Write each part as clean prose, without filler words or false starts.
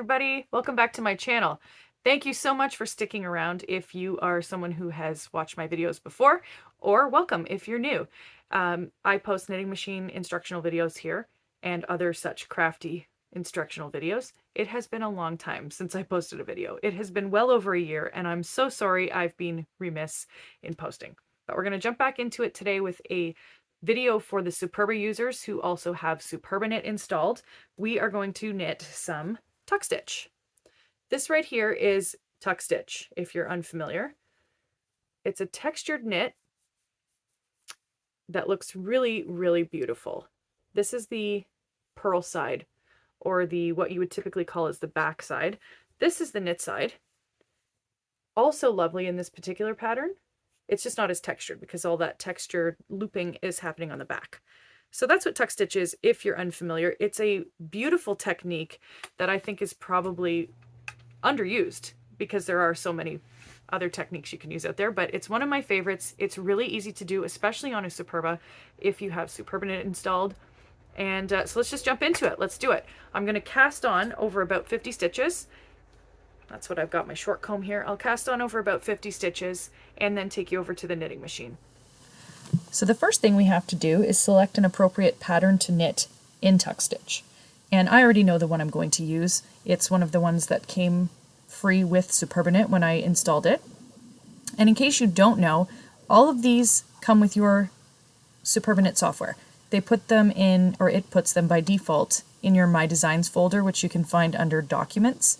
everybody. Welcome back to my channel. Thank you so much for sticking around if you are someone who has watched my videos before, or welcome if you're new. I post knitting machine instructional videos here and other such crafty instructional videos. It has been a long time since I posted a video. It has been well over a year, and I'm so sorry I've been remiss in posting. But we're going to jump back into it today with a video for the Superba users who also have Superba-Knit installed. We are going to knit some tuck stitch. This right here is tuck stitch, if you're unfamiliar. It's a textured knit that looks really, really beautiful. This is the purl side, or the what you would typically call as the back side. This is the knit side. Also lovely in this particular pattern. It's just not as textured because all that textured looping is happening on the back. So that's what tuck stitch is if you're unfamiliar. It's a beautiful technique that I think is probably underused because there are so many other techniques you can use out there, but it's one of my favorites. It's really easy to do, especially on a Superba if you have Superba-Knit installed. And so let's just jump into it. Let's do it. I'm going to cast on over about 50 stitches. That's what I've got my short comb here. I'll cast on over about 50 stitches and then take you over to the knitting machine. So the first thing we have to do is select an appropriate pattern to knit in tuck stitch. And I already know the one I'm going to use. It's one of the ones that came free with Superba-Knit when I installed it. And in case you don't know, all of these come with your Superba-Knit software. They put them in, or it puts them by default in your My Designs folder, which you can find under Documents.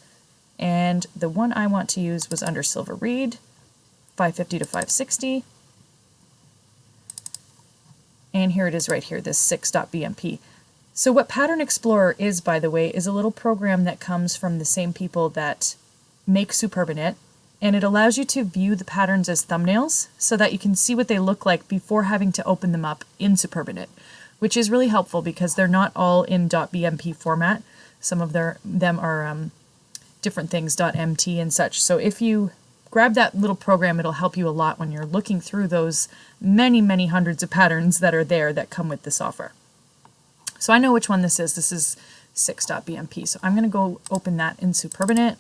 And the one I want to use was under Silver Reed, 550 to 560. And here it is right here, this 6.bmp. So what Pattern Explorer is, by the way, is a little program that comes from the same people that make Superba-Knit, and it allows you to view the patterns as thumbnails so that you can see what they look like before having to open them up in Superba-Knit, which is really helpful because they're not all in .bmp format. Some of them are different things, .mt and such. So if you grab that little program, it'll help you a lot when you're looking through those many, many hundreds of patterns that are there that come with the software. So I know which one this is. This is 6.bmp. So I'm going to go open that in Superba-Knit,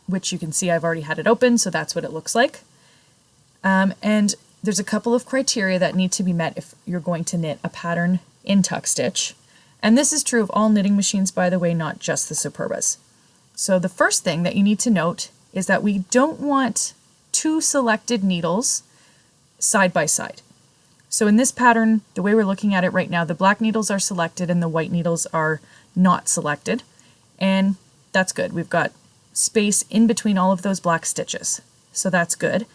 which you can see I've already had it open, so that's what it looks like. And there's a couple of criteria that need to be met if you're going to knit a pattern in tuck stitch. And this is true of all knitting machines, by the way, not just the Superbas. So the first thing that you need to note is that we don't want two selected needles side by side. So in this pattern, the way we're looking at it right now, the black needles are selected and the white needles are not selected. And that's good. We've got space in between all of those black stitches. So that's good.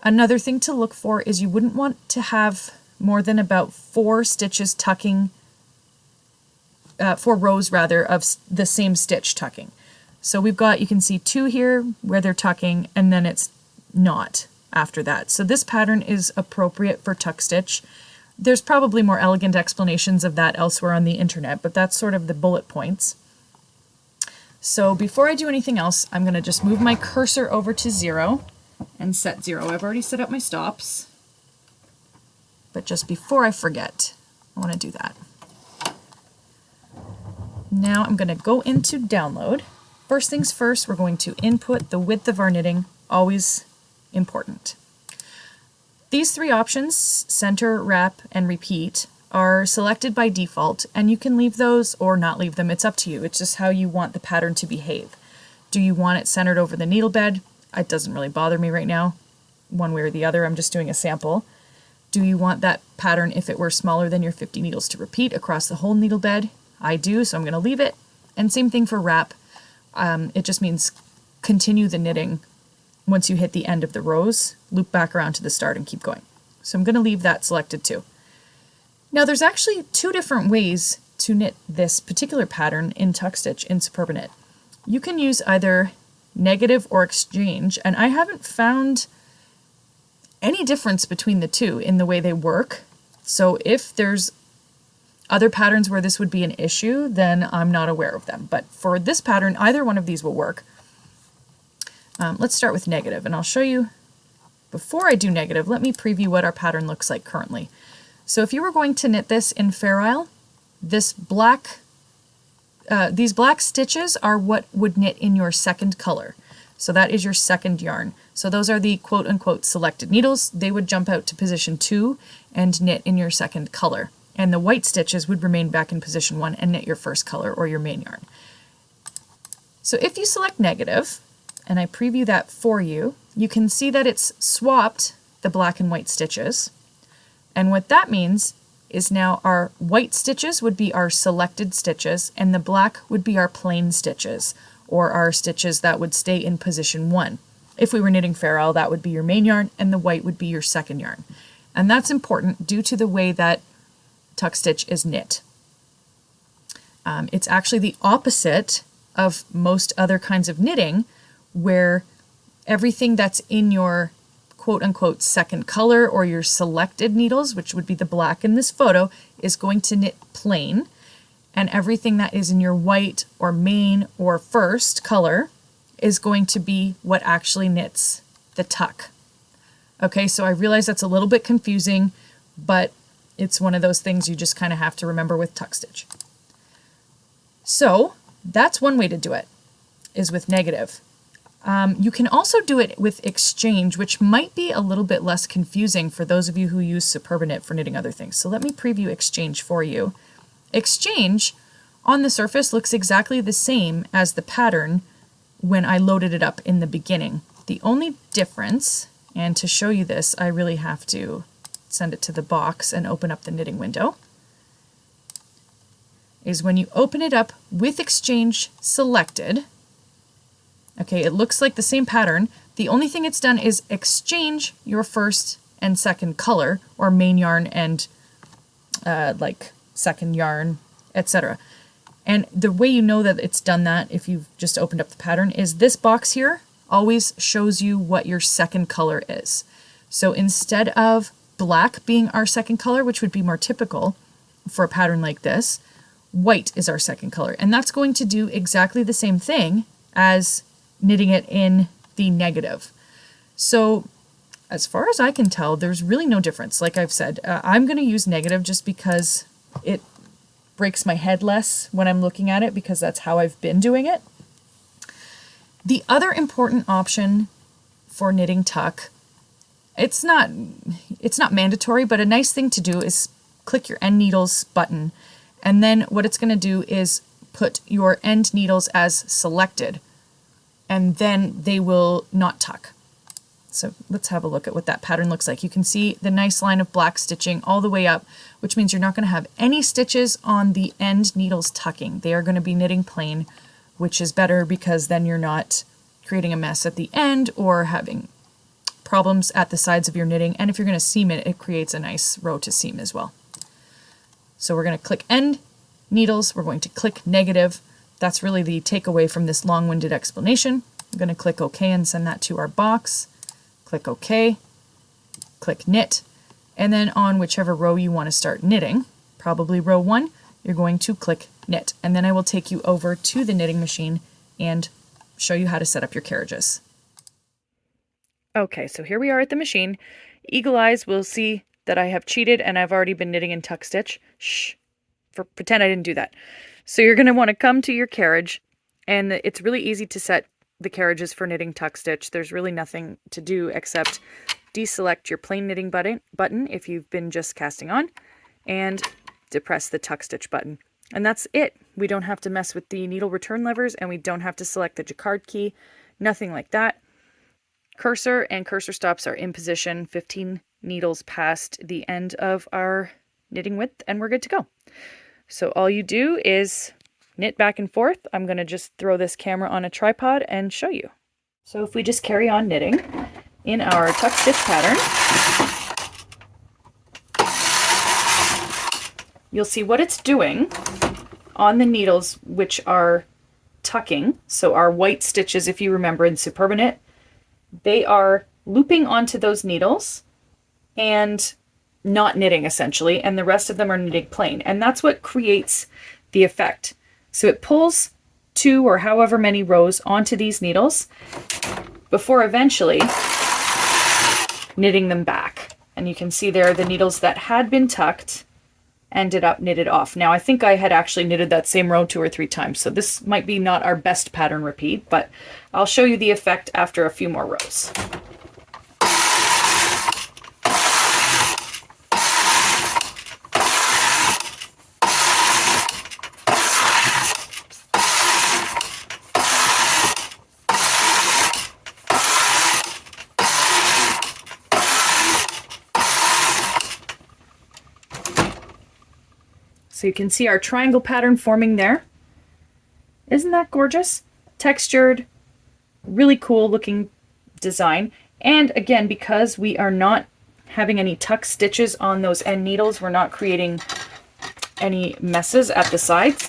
Another thing to look for is you wouldn't want to have more than about 4 stitches tucking, 4 rows rather, of the same stitch tucking. So we've got, you can see 2 here where they're tucking, and then it's not after that. So this pattern is appropriate for tuck stitch. There's probably more elegant explanations of that elsewhere on the internet, but that's sort of the bullet points. So before I do anything else, I'm going to just move my cursor over to 0 and set 0. I've already set up my stops, but just before I forget, I want to do that. Now I'm going to go into download. First things first, we're going to input the width of our knitting, always important. These 3 options, center, wrap, and repeat, are selected by default, and you can leave those or not leave them. It's up to you. It's just how you want the pattern to behave. Do you want it centered over the needle bed? It doesn't really bother me right now, one way or the other. I'm just doing a sample. Do you want that pattern, if it were smaller than your 50 needles, to repeat across the whole needle bed? I do, so I'm going to leave it. And same thing for wrap. It just means continue the knitting. Once you hit the end of the rows, loop back around to the start and keep going. So I'm going to leave that selected too. Now there's actually 2 different ways to knit this particular pattern in tuck stitch in Superba-Knit. You can use either negative or exchange, and I haven't found any difference between the 2 in the way they work. So if there's other patterns where this would be an issue, then I'm not aware of them. But for this pattern, either one of these will work. Let's start with negative, and I'll show you. Before I do negative, let me preview what our pattern looks like currently. So if you were going to knit this in Fair Isle, this black these black stitches are what would knit in your second color. So that is your second yarn. So those are the quote unquote selected needles. They would jump out to position 2 and knit in your second color. And the white stitches would remain back in position 1 and knit your first color or your main yarn. So if you select negative, and I preview that for you, you can see that it's swapped the black and white stitches. And what that means is now our white stitches would be our selected stitches and the black would be our plain stitches, or our stitches that would stay in position 1. If we were knitting Farrell, that would be your main yarn and the white would be your second yarn. And that's important due to the way that tuck stitch is knit. It's actually the opposite of most other kinds of knitting, where everything that's in your quote unquote second color or your selected needles, which would be the black in this photo, is going to knit plain. And everything that is in your white or main or first color is going to be what actually knits the tuck. Okay, so I realize that's a little bit confusing, but it's one of those things you just kind of have to remember with tuck stitch. So that's one way to do it, is with negative. You can also do it with exchange, which might be a little bit less confusing for those of you who use Superba-knit for knitting other things. So let me preview exchange for you. Exchange on the surface looks exactly the same as the pattern when I loaded it up in the beginning. The only difference, and to show you this, I really have to send it to the box and open up the knitting window, is when you open it up with exchange selected, okay, it looks like the same pattern. The only thing it's done is exchange your first and second color, or main yarn and like second yarn, etc. And the way you know that it's done that, if you've just opened up the pattern, is this box here always shows you what your second color is. So instead of black being our second color, which would be more typical for a pattern like this, white is our second color. And that's going to do exactly the same thing as knitting it in the negative. So as far as I can tell, there's really no difference. Like I've said, I'm going to use negative just because it breaks my head less when I'm looking at it, because that's how I've been doing it. The other important option for knitting tuck, it's not mandatory, but a nice thing to do is click your end needles button. And then what it's going to do is put your end needles as selected, and then they will not tuck. So let's have a look at what that pattern looks like. You can see the nice line of black stitching all the way up, which means you're not going to have any stitches on the end needles tucking. They are going to be knitting plain, which is better because then you're not creating a mess at the end or having problems at the sides of your knitting. And if you're going to seam it, it creates a nice row to seam as well. So we're going to click end needles. We're going to click negative. That's really the takeaway from this long-winded explanation. I'm going to click OK and send that to our box. Click OK, click knit, and then on whichever row you want to start knitting, probably row 1, you're going to click knit. And then I will take you over to the knitting machine and show you how to set up your carriages. Okay, so here we are at the machine. Eagle eyes will see that I have cheated and I've already been knitting in tuck stitch. Shh, pretend I didn't do that. So you're going to want to come to your carriage, and it's really easy to set the carriages for knitting tuck stitch. There's really nothing to do except deselect your plain knitting button if you've been just casting on, and depress the tuck stitch button. And that's it. We don't have to mess with the needle return levers, and we don't have to select the jacquard key, nothing like that. Cursor and cursor stops are in position 15 needles past the end of our knitting width, and we're good to go. So all you do is knit back and forth. I'm going to just throw this camera on a tripod and show you. So if we just carry on knitting in our tuck stitch pattern, you'll see what it's doing on the needles which are tucking. So our white stitches, if you remember in Superba-knit, they are looping onto those needles and not knitting essentially, and the rest of them are knitting plain. And that's what creates the effect. So it pulls 2 or however many rows onto these needles before eventually knitting them back. And you can see there the needles that had been tucked ended up knitted off. Now I think I had actually knitted that same row 2 or 3 times, so this might be not our best pattern repeat, but I'll show you the effect after a few more rows. So you can see our triangle pattern forming there. Isn't that gorgeous? Textured, really cool looking design. And again, because we are not having any tuck stitches on those end needles, we're not creating any messes at the sides.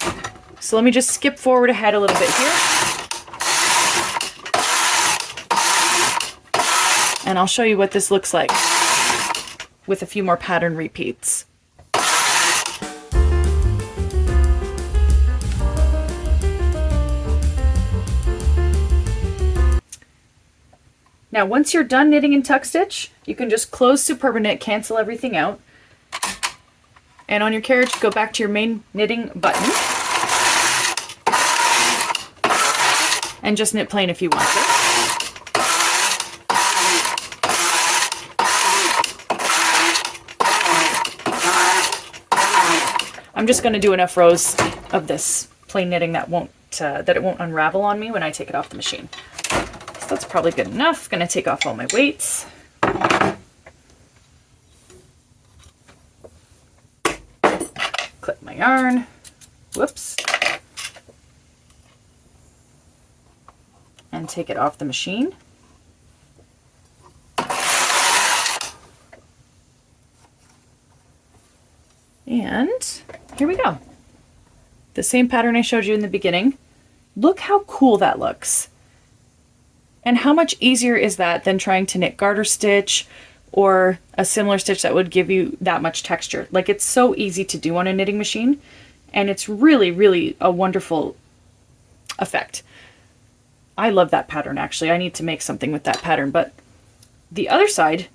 So let me just skip forward ahead a little bit here. And I'll show you what this looks like with a few more pattern repeats. Now, once you're done knitting in tuck stitch, you can just close Superba-Knit, cancel everything out. And on your carriage, go back to your main knitting button. And just knit plain if you want to. I'm just going to do enough rows of this plain knitting that it won't unravel on me when I take it off the machine. So that's probably good enough. Going to take off all my weights. Clip my yarn. Whoops. And take it off the machine. And here we go. The same pattern I showed you in the beginning. Look how cool that looks. And how much easier is that than trying to knit garter stitch or a similar stitch that would give you that much texture? Like, it's so easy to do on a knitting machine, and it's really, really a wonderful effect. I love that pattern, actually. I need to make something with that pattern. But the other side,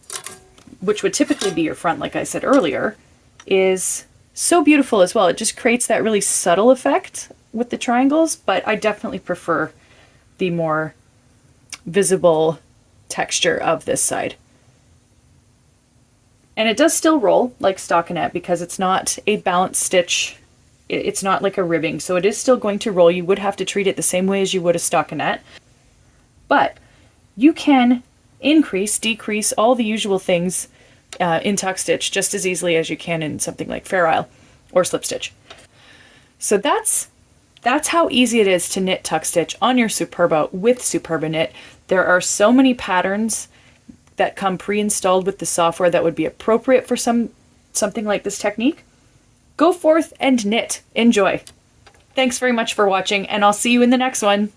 which would typically be your front, like I said earlier, is so beautiful as well. It just creates that really subtle effect with the triangles, but I definitely prefer the more visible texture of this side. And it does still roll like stockinette because it's not a balanced stitch. It's not like a ribbing, so it is still going to roll. You would have to treat it the same way as you would a stockinette, but you can increase, decrease, all the usual things in tuck stitch just as easily as you can in something like Fair Isle or slip stitch. So that's how easy it is to knit tuck stitch on your Superba with Superba-Knit. There are so many patterns that come pre-installed with the software that would be appropriate for something like this technique. Go forth and knit. Enjoy. Thanks very much for watching, and I'll see you in the next one.